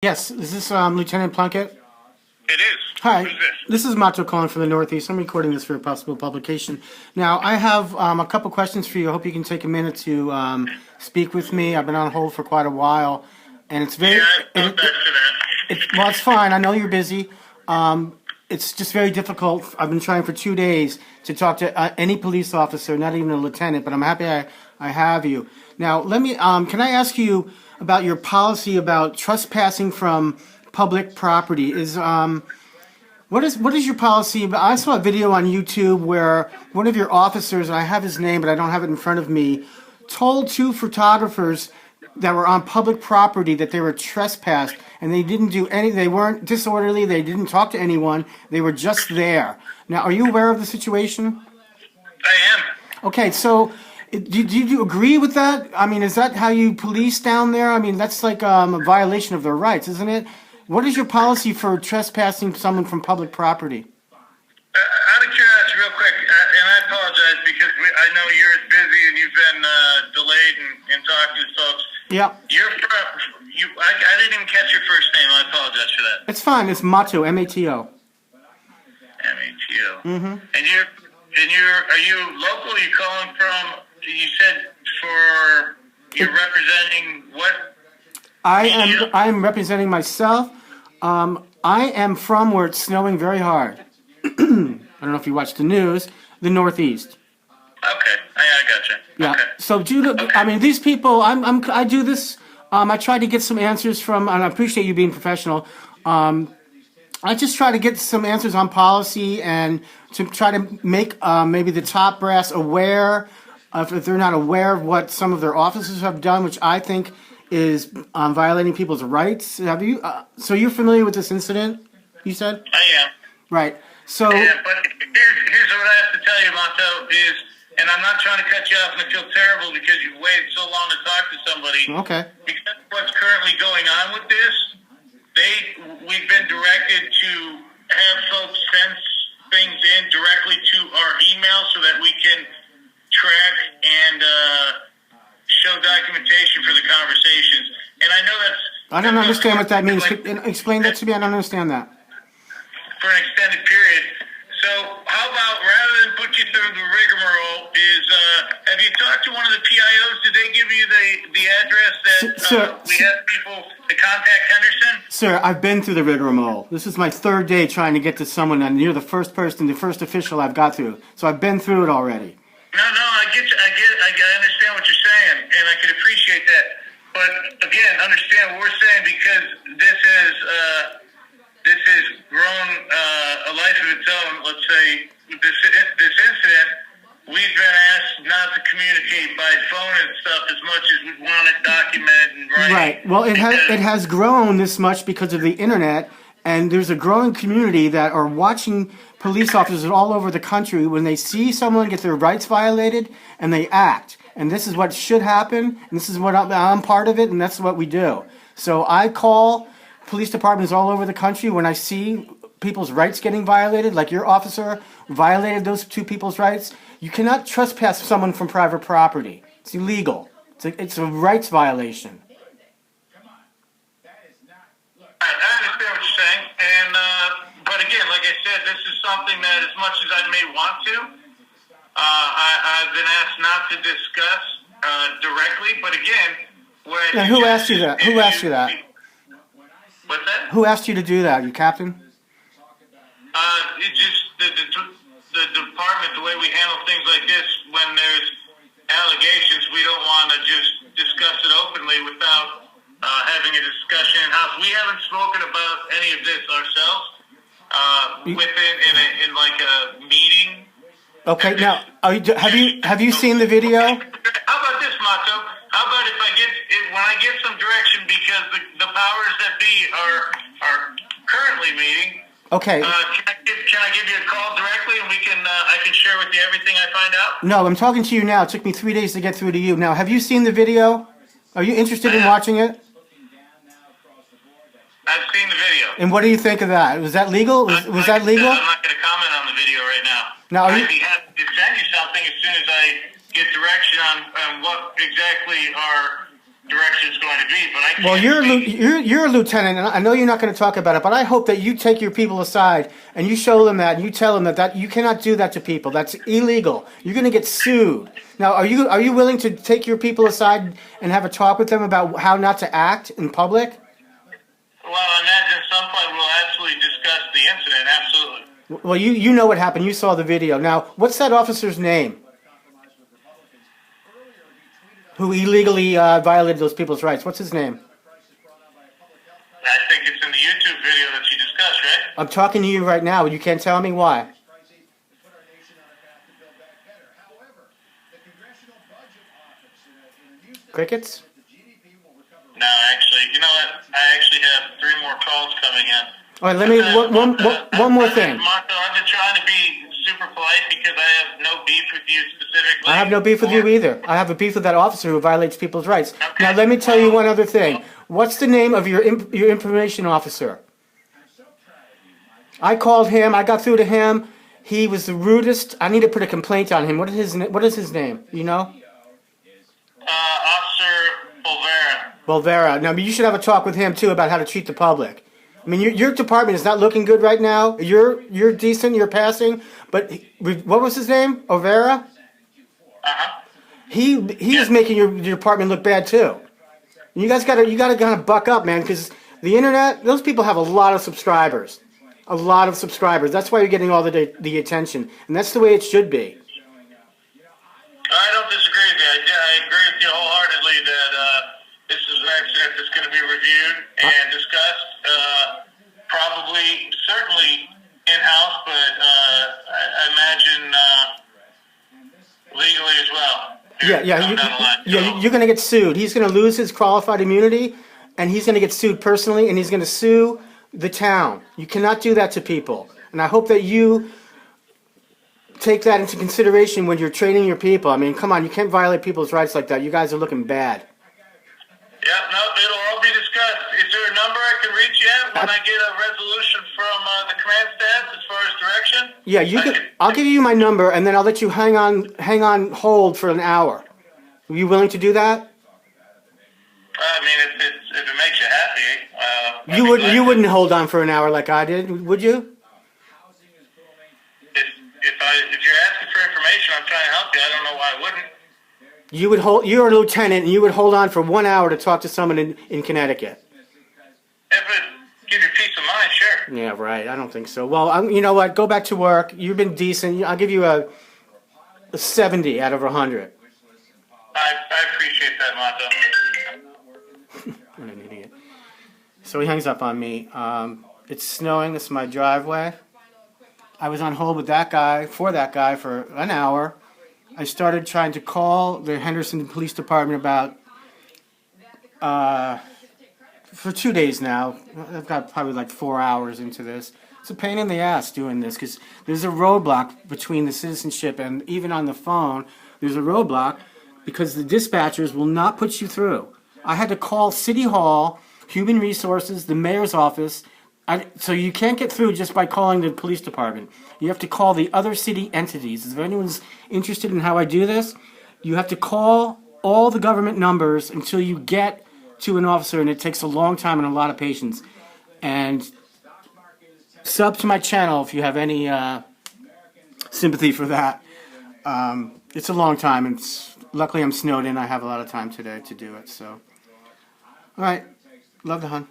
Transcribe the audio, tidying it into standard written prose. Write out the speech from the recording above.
Yes, is this Lieutenant Plunkett? It is. Hi, Who's this? this is Macho calling from the Northeast. I'm recording this for a possible publication. Now, I have a couple questions for you. I hope you can take a minute to speak with me. I've been on hold for quite a while, and it's very... Yeah, I thought back to that. well, it's fine. I know you're busy. It's just very difficult. I've been trying for 2 days to talk to any police officer, not even a lieutenant, but I'm happy I have you. Now, let me... can I ask you about your policy about trespassing from public property? What is your policy? I saw a video on YouTube where one of your officers, and I have his name, but I don't have it in front of me, told two photographers that were on public property that they were trespassed, and they didn't do any. They weren't disorderly. They didn't talk to anyone. They were just there. Now, are you aware of the situation? I am. Okay, so do you agree with that? I mean, is that how you police down there? I mean, that's like a violation of their rights, isn't it? What is your policy for trespassing someone from public property? Out of curiosity, real quick, and I apologize because I know you're as busy and you've been delayed in talking to folks. Yeah. I didn't even catch your first name. I apologize for that. It's fine. It's Mato, M-A-T-O. M-A-T-O. Mm-hmm. And are you local? Are you calling from? You said you're representing what? I am representing myself. I am from where it's snowing very hard. I don't know if you watch the news, the Northeast. Okay, I gotcha. Yeah. Okay. So I mean, these people. I do this. I try to get some answers from, and I appreciate you being professional. I just try to get some answers on policy and to try to make maybe the top brass aware if they're not aware of what some of their officers have done, which I think is violating people's rights. Have you? So you're familiar with this incident? You said. I am. Right. So. Yeah, but here's what I have to tell you, Monto, is, and I'm not trying to cut you off and I feel terrible because you've waited so long to talk to somebody. Okay. Because of what's currently going on with this, we've been directed to have folks send things in directly to our email so that we can track and show documentation for the conversations. And I know that's... I don't understand what that means. Explain that to me. I don't understand that. For an extended period. So how about, rather than put you through the rigmarole, have you talked to one of the PIOs? Did they give you the address that we have people to contact Henderson? Sir, I've been through the rigmarole. This is my third day trying to get to someone, and you're the first person, the first official I've got through. So I've been through it already. No, I get you. I understand what you're saying, and I can appreciate that. But again, understand what we're saying because this has grown a life of its own. Let's say this incident, we've been asked not to communicate by phone and stuff as much as we want it documented and writing. Right. Well, it has grown this much because of the internet, and there's a growing community that are watching police officers all over the country when they see someone get their rights violated and they act. And this is what should happen, and this is what I'm part of it, and that's what we do. So I call police departments all over the country when I see people's rights getting violated, like your officer violated those two people's rights. You cannot trespass someone from private property. It's illegal. It's a rights violation. I understand what you're saying, and but again, like I said, this is something that, as much as I may want to, I've been asked not to discuss directly. But again, now, who asked you that? Who asked you that? What's that? Who asked you to do that? You captain? It just the department, the way we handle things like this, when there's allegations, we don't want to just discuss it openly without having a discussion in house. We haven't spoken about any of this ourselves in like a meeting. Okay, now have you seen the video? How about this, Mato? How about if when I get some direction, because the powers that be are currently meeting. Okay. Can I give you a call directly, and I can share with you everything I find out? No, I'm talking to you now. It took me 3 days to get through to you. Now, have you seen the video? Are you interested in watching it? I've seen the video. And what do you think of that? Was that legal? Was that legal? I'm not going to comment on the video right now. Now, I'd be happy to send you something as soon as I get direction on what exactly our direction is going to be. But I can't Well, speak. you're a lieutenant, and I know you're not going to talk about it, but I hope that you take your people aside and you show them that, and you tell them that you cannot do that to people. That's illegal. You're going to get sued. Now, are you willing to take your people aside and have a talk with them about how not to act in public? Well, I imagine at some point we'll absolutely discuss the incident. Absolutely. Well, you know what happened. You saw the video. Now, what's that officer's name who illegally violated those people's rights? What's his name? I think it's in the YouTube video that you discussed, right? I'm talking to you right now. You can't tell me why. Crickets? No, actually, you know what? I actually have 3 more calls coming in. All right, let me one more thing. Martha, I've been trying to be super polite because I have no beef with you specifically. I have no beef with you either. I have a beef with that officer who violates people's rights. Okay. Now, let me tell you one other thing. What's the name of your information officer? I called him. I got through to him. He was the rudest. I need to put a complaint on him. What is his name? You know? Officer Bolvera. Bolvera. Now, you should have a talk with him too about how to treat the public. I mean, your department is not looking good right now. You're decent. You're passing. But what was his name? Olvera? Uh-huh. He is making your department look bad too. You guys gotta kind of buck up, man, because the internet, those people have a lot of subscribers. A lot of subscribers. That's why you're getting all the attention. And that's the way it should be. I don't disagree with you. I agree with you wholeheartedly that this is an incident that's going to be reviewed and discussed, probably, certainly in-house, but I imagine legally as well. You're going to get sued. He's going to lose his qualified immunity, and he's going to get sued personally, and he's going to sue the town. You cannot do that to people. And I hope that you take that into consideration when you're training your people. I mean, come on, you can't violate people's rights like that. You guys are looking bad. Yeah, no, it'll all be discussed. Is there a number I can reach you at when I get a resolution from the command staff as far as direction? Yeah, I'll give you my number, and then I'll let you hang on hold for an hour. Are you willing to do that? I mean, if it makes you happy. You wouldn't hold on for an hour like I did, would you? If you're asking for information, I'm trying to help you. I don't know why I wouldn't. You're a lieutenant, and you would hold on for 1 hour to talk to someone in Connecticut. If it give you peace of mind, sure. Yeah, right. I don't think so. Well, you know what? Go back to work. You've been decent. I'll give you a 70 out of 100. I appreciate that, Mato. What an idiot. So he hangs up on me. It's snowing. This is my driveway. I was on hold with that guy for an hour. I started trying to call the Henderson Police Department about for 2 days now. I've got probably like 4 hours into this. It's a pain in the ass doing this because there's a roadblock between the citizenship and even on the phone. There's a roadblock because the dispatchers will not put you through. I had to call City Hall, Human Resources, the mayor's office. So you can't get through just by calling the police department. You have to call the other city entities. If anyone's interested in how I do this, you have to call all the government numbers until you get to an officer, and it takes a long time and a lot of patience. And sub to my channel if you have any sympathy for that. It's a long time, and luckily I'm snowed in. I have a lot of time today to do it. So, all right, love the hunt.